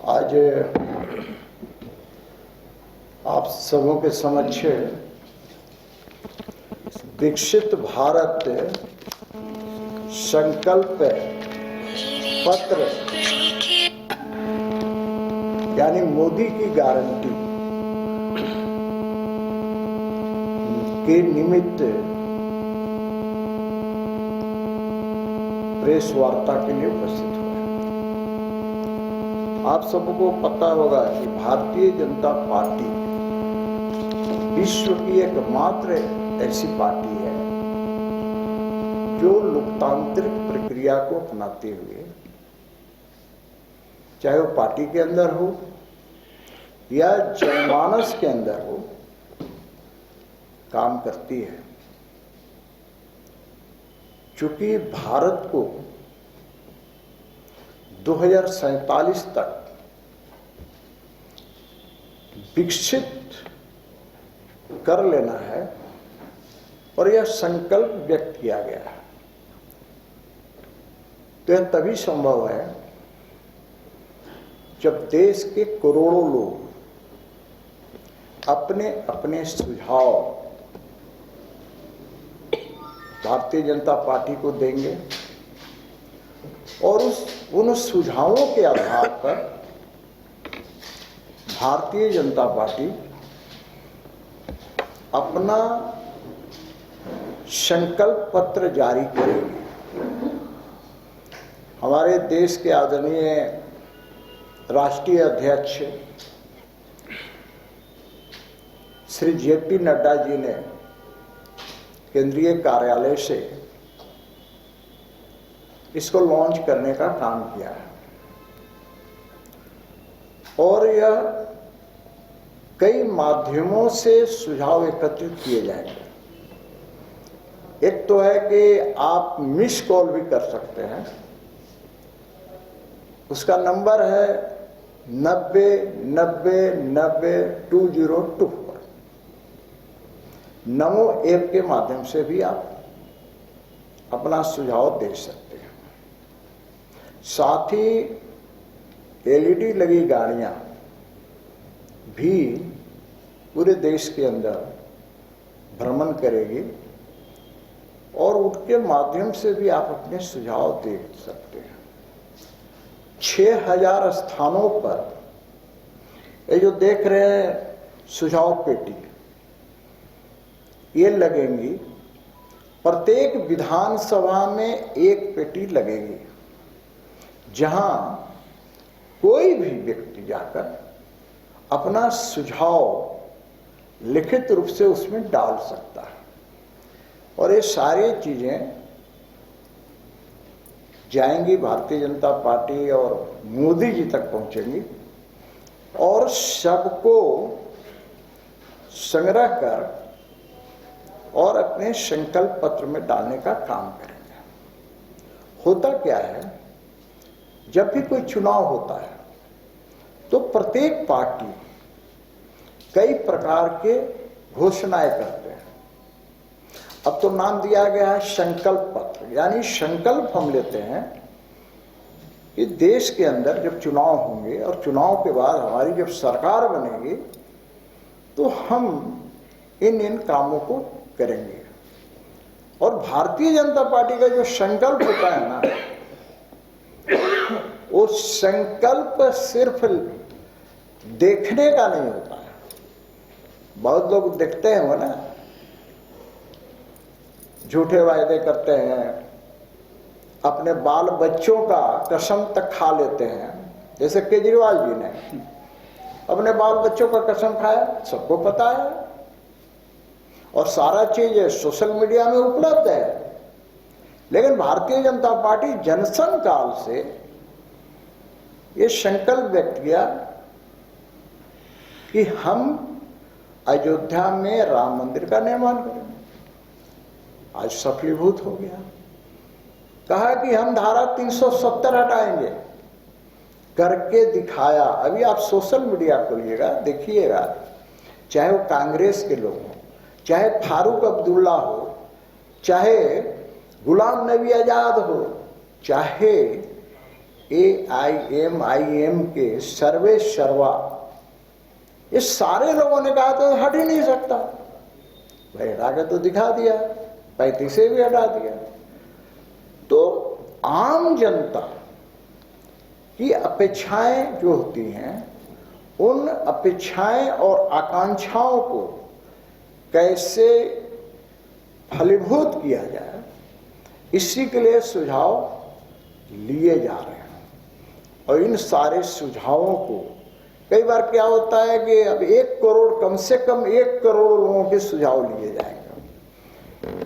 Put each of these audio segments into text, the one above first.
आज आप सबों के समक्ष विकसित भारत संकल्प पत्र यानी मोदी की गारंटी के निमित्त प्रेस वार्ता के लिए उपस्थित हुआ। आप सबको पता होगा कि भारतीय जनता पार्टी विश्व की एकमात्र ऐसी पार्टी है जो लोकतांत्रिक प्रक्रिया को अपनाते हुए, चाहे वो पार्टी के अंदर हो या जनमानस के अंदर हो, काम करती है। चूंकि भारत को 2047 तक विकसित कर लेना है और यह संकल्प व्यक्त किया गया है, तो यह तभी संभव है जब देश के करोड़ों लोग अपने अपने सुझाव भारतीय जनता पार्टी को देंगे और उन सुझावों के आधार पर भारतीय जनता पार्टी अपना संकल्प पत्र जारी करेगी। हमारे देश के आदरणीय राष्ट्रीय अध्यक्ष श्री जेपी नड्डा जी ने केंद्रीय कार्यालय से इसको लॉन्च करने का काम किया है और यह कई माध्यमों से सुझाव एकत्रित किए जाएंगे। एक तो है कि आप मिस कॉल भी कर सकते हैं, उसका नंबर है 909090 202। नमो ऐप के माध्यम से भी आप अपना सुझाव दे सकते हैं। साथ ही एलईडी लगी गाड़ियां भी पूरे देश के अंदर भ्रमण करेगी और उनके माध्यम से भी आप अपने सुझाव दे सकते हैं। 6000 स्थानों पर ये जो देख रहे हैं सुझाव पेटी, ये लगेंगी। प्रत्येक विधानसभा में एक पेटी लगेगी जहां कोई भी व्यक्ति जाकर अपना सुझाव लिखित रूप से उसमें डाल सकता है और ये सारी चीजें जाएंगी भारतीय जनता पार्टी और मोदी जी तक पहुंचेंगी और सबको संग्रह कर और अपने संकल्प पत्र में डालने का काम करेंगे। होता क्या है, जब भी कोई चुनाव होता है तो प्रत्येक पार्टी कई प्रकार के घोषणाएं करते हैं। अब तो नाम दिया गया है संकल्प पत्र, यानी संकल्प हम लेते हैं कि देश के अंदर जब चुनाव होंगे और चुनाव के बाद हमारी जब सरकार बनेगी तो हम इन कामों को करेंगे। और भारतीय जनता पार्टी का जो संकल्प होता है ना, वो संकल्प सिर्फ देखने का नहीं होता है। बहुत लोग देखते हैं वो ना, झूठे वायदे करते हैं, अपने बाल बच्चों का कसम तक खा लेते हैं। जैसे केजरीवाल जी ने अपने बाल बच्चों का कसम खाया, सबको पता है और सारा चीज सोशल मीडिया में उपलब्ध है। लेकिन भारतीय जनता पार्टी जनसंघ काल से ये संकल्प व्यक्त किया कि हम अयोध्या में राम मंदिर का निर्माण करेंगे। आज सफलीभूत हो गया। कहा कि हम धारा 370 हटाएंगे, करके दिखाया। अभी आप सोशल मीडिया खोलिएगा, देखिएगा, चाहे वो कांग्रेस के लोग हों, चाहे फारूक अब्दुल्ला हो, चाहे गुलाम नबी आजाद हो, चाहे AIMIM के सर्वे सर्वा, ये सारे लोगों ने कहा तो हट ही नहीं सकता। भाई हटा के तो दिखा दिया, 35 से भी हटा दिया। तो आम जनता की अपेक्षाएं जो होती हैं, उन अपेक्षाएं और आकांक्षाओं को कैसे फलीभूत किया जाए, इसी के लिए सुझाव लिए जा रहे हैं। और इन सारे सुझावों को कई बार क्या होता है कि अब 1 करोड़, कम से कम 1 करोड़ लोगों के सुझाव लिए जाएंगे।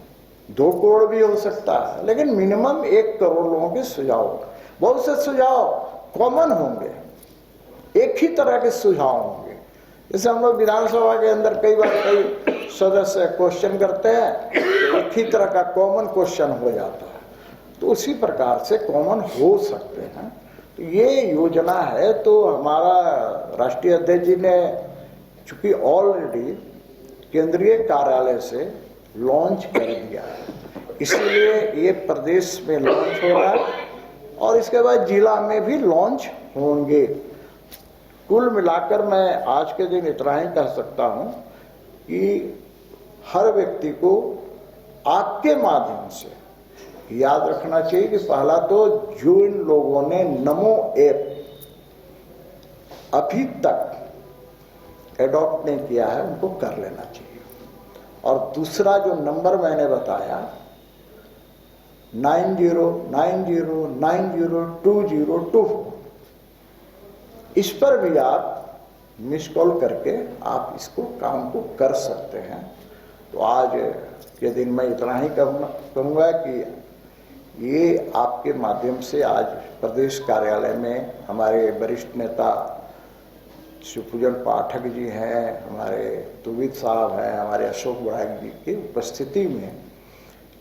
2 करोड़ भी हो सकता है, लेकिन मिनिमम 1 करोड़ लोगों के सुझाव। बहुत से सुझाव कॉमन होंगे, एक ही तरह के सुझाव होंगे। जैसे हम लोग विधानसभा के अंदर कई बार कई सदस्य क्वेश्चन करते हैं तो एक ही तरह का कॉमन क्वेश्चन हो जाता है, तो उसी प्रकार से कॉमन हो सकते हैं। तो ये योजना है, तो हमारा राष्ट्रीय अध्यक्ष जी ने चूंकि ऑलरेडी केंद्रीय कार्यालय से लॉन्च कर दिया है, इसीलिए ये प्रदेश में लॉन्च हो रहा है और इसके बाद जिला में भी लॉन्च होंगे। कुल मिलाकर मैं आज के दिन इतना ही कह सकता हूं कि हर व्यक्ति को आपके माध्यम से याद रखना चाहिए कि पहला तो जो इन लोगों ने नमो ऐप अभी तक एडॉप्ट नहीं किया है, उनको कर लेना चाहिए। और दूसरा जो नंबर मैंने बताया 9090902024, इस पर भी आप मिस कॉल करके आप इसको काम को कर सकते हैं। तो आज के दिन मैं इतना ही कहूँगा कि ये आपके माध्यम से आज प्रदेश कार्यालय में हमारे वरिष्ठ नेता शिवपूजन पाठक जी हैं, हमारे तुविद साहब हैं, हमारे अशोक बड़ाई जी की उपस्थिति में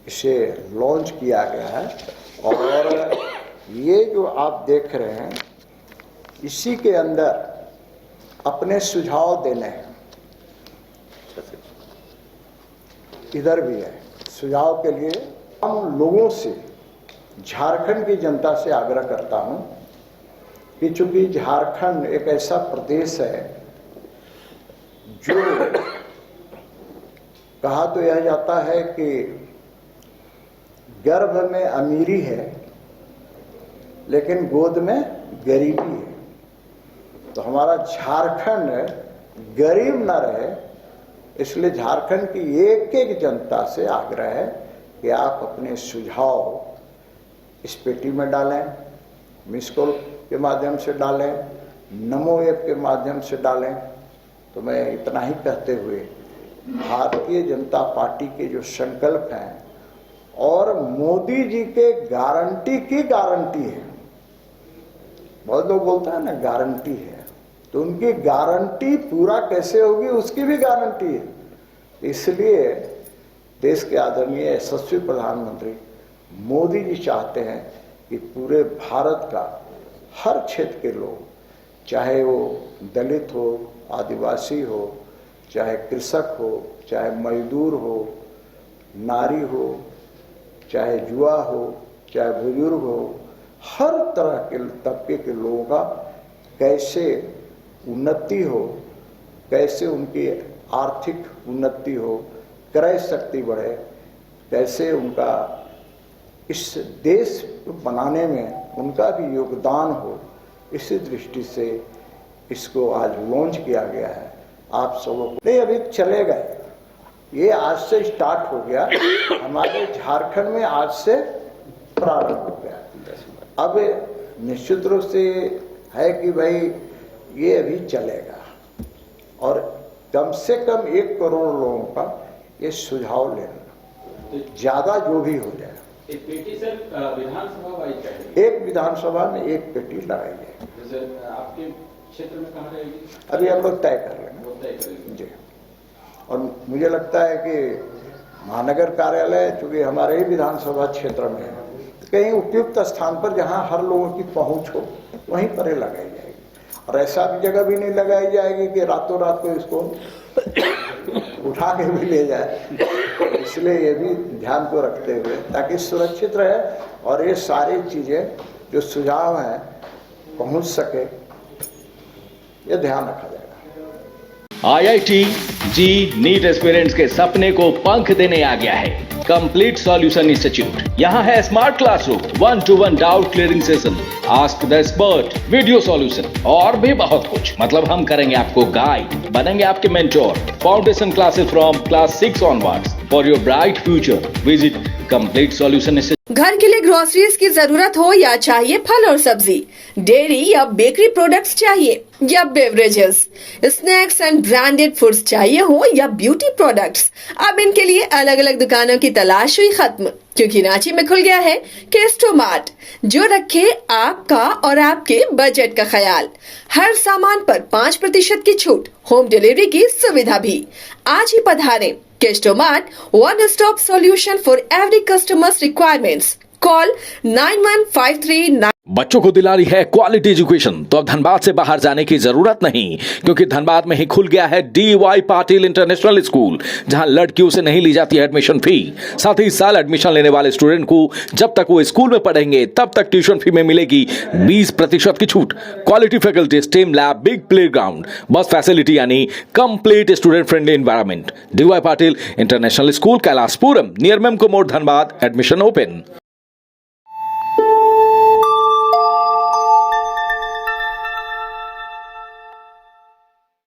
इसे लॉन्च किया गया है। और ये जो आप देख रहे हैं, इसी के अंदर अपने सुझाव देने हैं। इधर भी है सुझाव के लिए। हम लोगों से, झारखंड की जनता से आग्रह करता हूं कि चूंकि झारखंड एक ऐसा प्रदेश है जो कहा तो यह जाता है कि गर्भ में अमीरी है लेकिन गोद में गरीबी है। तो हमारा झारखंड गरीब न रहे, इसलिए झारखंड की एक एक जनता से आग्रह है कि आप अपने सुझाव इस पेटी में डालें, मिस कॉल के माध्यम से डालें, नमो ऐप के माध्यम से डालें। तो मैं इतना ही कहते हुए भारतीय जनता पार्टी के जो संकल्प हैं और मोदी जी के गारंटी की गारंटी है, बहुत लोग बोलते हैं ना गारंटी है, तो उनकी गारंटी पूरा कैसे होगी उसकी भी गारंटी है। इसलिए देश के आदरणीय यशस्वी प्रधानमंत्री मोदी जी चाहते हैं कि पूरे भारत का हर क्षेत्र के लोग, चाहे वो दलित हो, आदिवासी हो, चाहे कृषक हो, चाहे मजदूर हो, नारी हो, चाहे युवा हो, चाहे बुजुर्ग हो, हर तरह के तबके के लोगों का कैसे उन्नति हो, कैसे उनकी आर्थिक उन्नति हो, क्रय शक्ति बढ़े, कैसे उनका इस देश बनाने में उनका भी योगदान हो, इसी दृष्टि से इसको आज लॉन्च किया गया है। आप सबों को नहीं, अभी चलेगा, ये आज से स्टार्ट हो गया, हमारे झारखंड में आज से प्रारंभ हो गया। अब निश्चित रूप से है कि भाई ये अभी चलेगा और कम से कम 1 करोड़ लोगों का ये सुझाव लेना, ज्यादा जो भी हो जाए। एक पेटी सर विधानसभा वाइज है, एक विधानसभा में 1 पेटी लगाई जाएगी। सर आपके क्षेत्र में कहाँ रहेगी? अभी हम लोग तय कर लेंगे जी। और मुझे लगता है कि महानगर कार्यालय चूंकि हमारे ही विधानसभा क्षेत्र में है, कहीं उपयुक्त स्थान पर जहां हर लोगों की पहुंच हो वहीं पर ही लगाई जाएगी। और ऐसा भी जगह भी नहीं लगाई जाएगी कि रातों रात को इसको उठा के भी ले जाए। इसलिए ये भी ध्यान को रखते हुए ताकि सुरक्षित रहे और ये सारी चीजें जो सुझाव हैं पहुंच सके, यह ध्यान रखा जाएगा। आईआईटी जी नीट एस्पिरेंट्स के सपने को पंख देने आ गया है कंप्लीट सॉल्यूशन इंस्टीट्यूट। यहाँ है smart classroom, 1-to-1 doubt clearing session, ask the expert, video solution और भी बहुत कुछ। मतलब हम करेंगे आपको गाइड, बनेंगे आपके mentor. Foundation classes from class 6 onwards for your bright future. Visit complete solution institute. घर के लिए ग्रोसरीज की जरूरत हो या चाहिए फल और सब्जी, डेयरी या बेकरी प्रोडक्ट्स चाहिए या beverages, snacks and branded foods चाहिए हो या ब्यूटी प्रोडक्ट्स, अब इनके लिए अलग अलग दुकानों की तलाश हुई खत्म, क्योंकि रांची में खुल गया है केस्टो मार्ट, जो रखे आपका और आपके बजट का ख्याल। हर सामान पर 5% की छूट, होम डिलीवरी की सुविधा भी। आज ही पधारें Kesto mart, one stop solution for every customer's requirements. Call 9153. बच्चों को दिला रही है क्वालिटी एजुकेशन, तो अब धनबाद से बाहर जाने की जरूरत नहीं, क्योंकि धनबाद में ही खुल गया है DY पाटिल इंटरनेशनल स्कूल, जहां लड़कियों से नहीं ली जाती है एडमिशन फी। साथ ही इस साल एडमिशन लेने वाले स्टूडेंट को जब तक वो स्कूल में पढ़ेंगे तब तक ट्यूशन फी में मिलेगी 20% की छूट। Quality faculty, STEM lab, big play ground, bus facility यानी complete student friendly environment. DY Patil international school, Kailashpuram, near Memco मोड़, धनबाद। Admission open.